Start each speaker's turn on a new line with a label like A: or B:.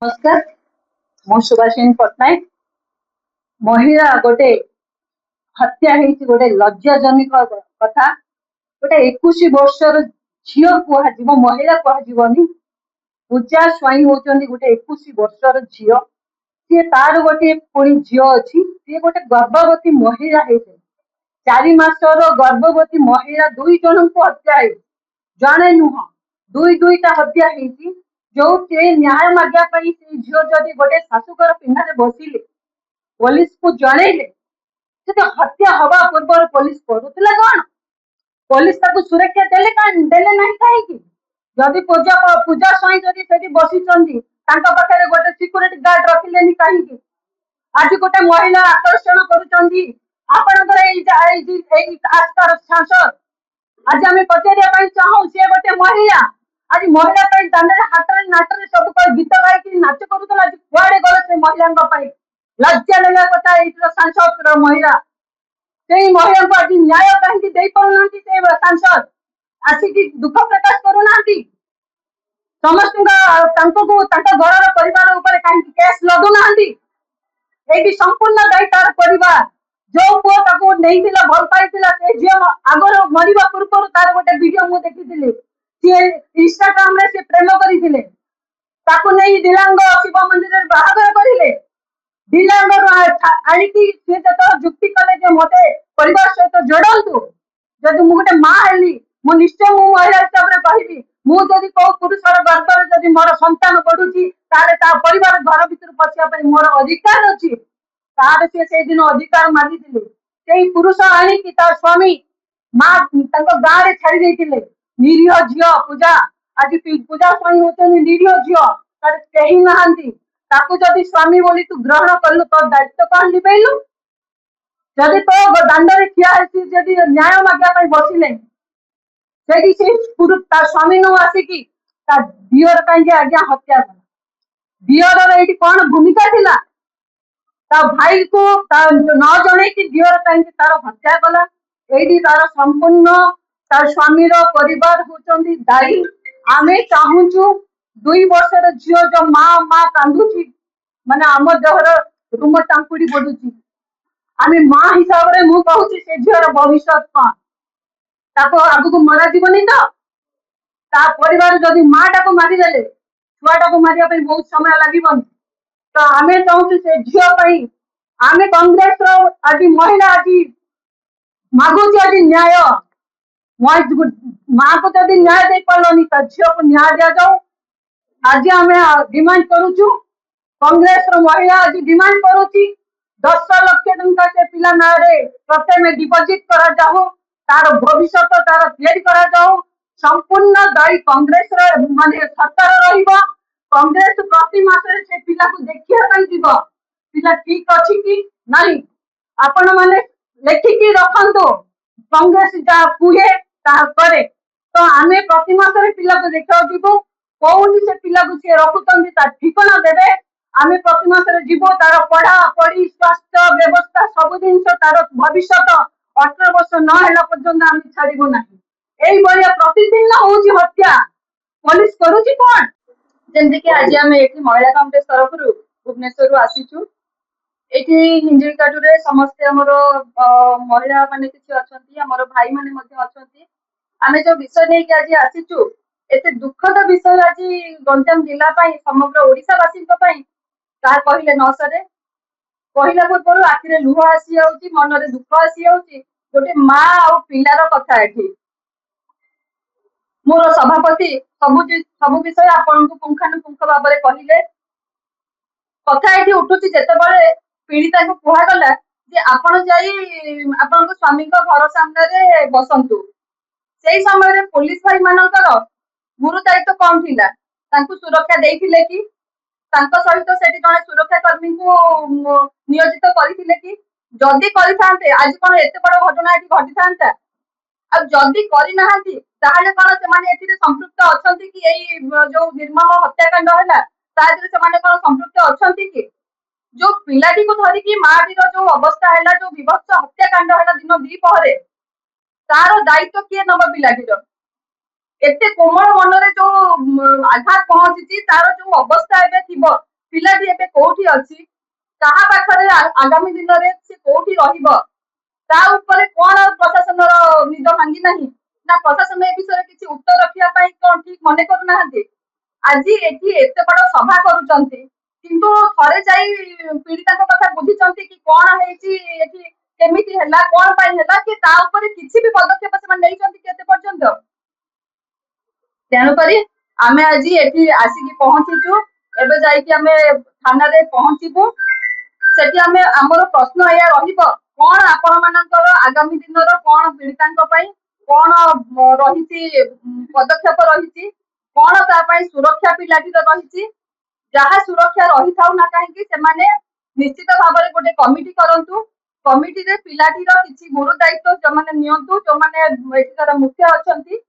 A: नमस्कार मु सुभाषिनी पट्टनायक महिला गोटे हत्या होती गोटे लज्जाजनक कथा गोटे 21 वर्षर झील कह महिला कहनी पूजा स्वाई होती गोटे 21 वर्षर झील सी तार गोटे पुणी झील अच्छी सी गोटे गर्भवती महिला है 4 मासर गर्भवती महिला 2 जन को हत्या है जड़े नुह दुईटा हत्या है जो न्याय मागे झील जदि गोटे शाशुकर पिंधारे बसिले पुलिस को जनइले हत्या हवा पूर्व पुलिस करुला कौन पुलिस सुरक्षा देले ना कहीं जदि पूजा पूजा स्वाई जदि बसी पाखे गोटे सिक्यूरीटी गार्ड रखिले कहीं आज गोटे महिला आकर्षण कर सांसद आज आम पचार चाहूँ सी गोटे महिला आज महिला दांडे हाथ नाट सब गीत गाई नाच करूला आज कुआड़े गल से महिला लज्जा लगा कथा सांसद महिला से महिला को आज न्याय कहीं दे पाना सांसद आसिक दुख प्रकाश करूना समस्त घर परिवार कहीं केस लगुना ये संपूर्ण दायी तार परिवार जो पुओ नहीं भल पाई झी आगर मरवा पूर्व तार गोटे वीडियो मुझे देखी सी इंस्टाग्राम रे प्रेम करते दिलांग शिव मंदिर बाहागर करें दिलांग आणिकी जुक्ति कले मत परिवार सहित जोड़ू जदि मुझे माँ हेली मु निश्चय मु महिला हिसाब से कहबी मुझे कौ पुरुषर गर्भर जदि मोर संतान बढ़ुची परिवार घर भर पशिया मोर अधिकार अच्छी से दिन अधिकार मागी पुरुष आणिकी स्वामी माँ गाँव छाड़ी निरीह झील पूजा आज पूजा स्वाई होती निरीह झील तार कहीं नहांती जदि स्वामी बोली तू ग्रहण कलु तो दायित्व कौन लिभेलु जदि तो दांडे ठिया जदि न्याय मागे बसिले स्वामी नु आसिकी दियर कहीं आज्ञा हत्या कला दियर ये कौन भूमिका थिला भाई को न जन की दियर कहीं तार हत्या कला ये तार संपूर्ण तार स्वामी परिवार होती दायी आम चाहूचु 2 वर्षर झील जो माँ माँ कांदुची माने आम देहर रूम टांकुड़ी बढ़ुची आम माँ हिसाब से मु कहूँ से झीर भविष्य कौन आग को मरा जीवनी तो परिवार जदि माँ टाक मारिदे छुआटा को मारिया बहुत समय लगे तो आम चाहूँ से झील आम कांग्रेस आज महिला आज मागुची आज न्याय माँ को जब न्याय दे पार्लनी तो झील को न्याय दि जाऊ आज आम डिमांड करुचु कांग्रेस महिला आज डिमांड करुच्ची 10 लाख टंका से पिला ना प्रथम डिपोजिट करा जाऊ तार भविष्य तार तैयारी करा जाऊ संपूर्ण दायी कांग्रेस माने सरकार रहिबा कांग्रेस प्रति मासरे से पिला को देखिया पई जीव पिला ठीक अछि कि नहीं आपण माने लेखिकी रखंतो कांग्रेस जा कुहे ता करे तो आमे प्रति मासरे पिला को देखा जीवो कौन से पिला को से रखुतंती ता ठिकाना देबे आमे प्रति मासरे जीवो तार पढ़ा पढ़ी स्वास्थ्य व्यवस्था सब दिन तार भविष्य 18 वर्ष न होला पर्यंत आमे छाड़िबो नाही एई बलिया प्रतिदिन होउची हत्या पुलिस करूची कोन जेंति कि आज आमे एठी महिला कांग्रेस तरफ भुवनेश्वर आसीचु एठी हिंजिकाटू रे समस्त हमर महिला माने किछि अछंती हमर भाई माने मध्ये अछंती आमे जो विषय नै कि आज आसीचु एते दुखद विषय आज गंजाम जिला समग्र ओडिशा वासी कहले न सरे कहला पूर्व आखिरे लुह आसी जाउची मनरे दुख आसी जाउची गोटे माँ आ पिलार कथा एठी मोर सभापति सब विषय आपन को पुंखानुपुंख भाव में कहले कथा ये उठुची जिते पीड़िता को कहगला जे आपण जाई आपण स्वामी घर सामने बसंतु से समय पुलिस भाई मानकर गुरु दायित्व कौन थिला सुरक्षा देइथिले कि सहित से जड़े सुरक्षा कर्मी को नियोजित करथिले कि जदि करिथांते आज कौन एते बड़ घटना घटी था जदि करना कौन से संपृक्त अच्छा कि यही जो निर्मम हत्याकांड है कौन संपृक्त अच्छा कि जो पिलाटी को धरिकी माटीर जो अवस्था है जो विभत्स हत्याकांड है दिन द्विपहर तार दायित्व किए नब पिलाटीर एते कोमल मनरे जो आघात पहुंची तार जो अवस्था एबे थिबो ପିଲାଟି ଏବେ କୋଉଠି ଅଛି, କାହା ପାଖରେ ଆଗାମୀ ଦିନରେ ସେ କୋଉଠି ରହିବ, ତା ଉପରେ କଣ ପ୍ରଶାସନର ନିଦ ଭାଙ୍ଗି ନାହିଁ ନା ପ୍ରଶାସନ ଏ ବିଷୟରେ କିଛି ଉତ୍ତର ରଖିବା ପାଇଁ କଣ ଠିକ ମନେ କରୁନାହାନ୍ତି। ଆଜି ଏଠି ଏତେ ବଡ ସଭା କରୁଛନ୍ତି କିନ୍ତୁ ଥରେ ଯାଇ ପୀଡିତାଙ୍କ କଥା ବୁଝିଛନ୍ତି କି କଣ ହେଇଛି ଏଠି, କେମିତି ହେଲା, କଣ ପାଇଁ ହେଲା, କି ତା ଉପରେ କିଛି ବି ପଦକ୍ଷେପ ସେମାନେ ନେଇଛନ୍ତି କି ଏତେ ପର୍ଯ୍ୟନ୍ତ। ତେଣୁକରି ଆମେ ଆଜି ଏଠି ଆସିକି ପହଞ୍ଚିଛୁ। ଏବେ ଯାଇକି ଆମେ ଥାନାରେ ପହଞ୍ଚିବୁ। ସେଠି ଆମେ ଆମର ପ୍ରଶ୍ନ ଏଇଆ ରହିବ, କଣ ଆପଣ ମାନଙ୍କର ଆଗାମୀ ଦିନର କଣ ପୀଡିତାଙ୍କ ପାଇଁ କଣ ରହିଛି ପଦକ୍ଷେପ ରହିଛି, କଣ ତା ପାଇଁ ସୁରକ୍ଷା ପିଲାଟିର ରହିଛି। ଯାହା ସୁରକ୍ଷା ରହିଥାଉ ନା କାହିଁକି ସେମାନେ ନିଶ୍ଚିତ ଭାବରେ ଗୋଟେ କମିଟି କରନ୍ତୁ। କମିଟିରେ ପିଲାଟିର କିଛି ଗୁରୁ ଦାୟିତ୍ୱ ଯୋଉମାନେ ନିଅନ୍ତୁ, ଯୋଉମାନେ ଏଠିକାର ମୁଖ୍ୟ ଅଛନ୍ତି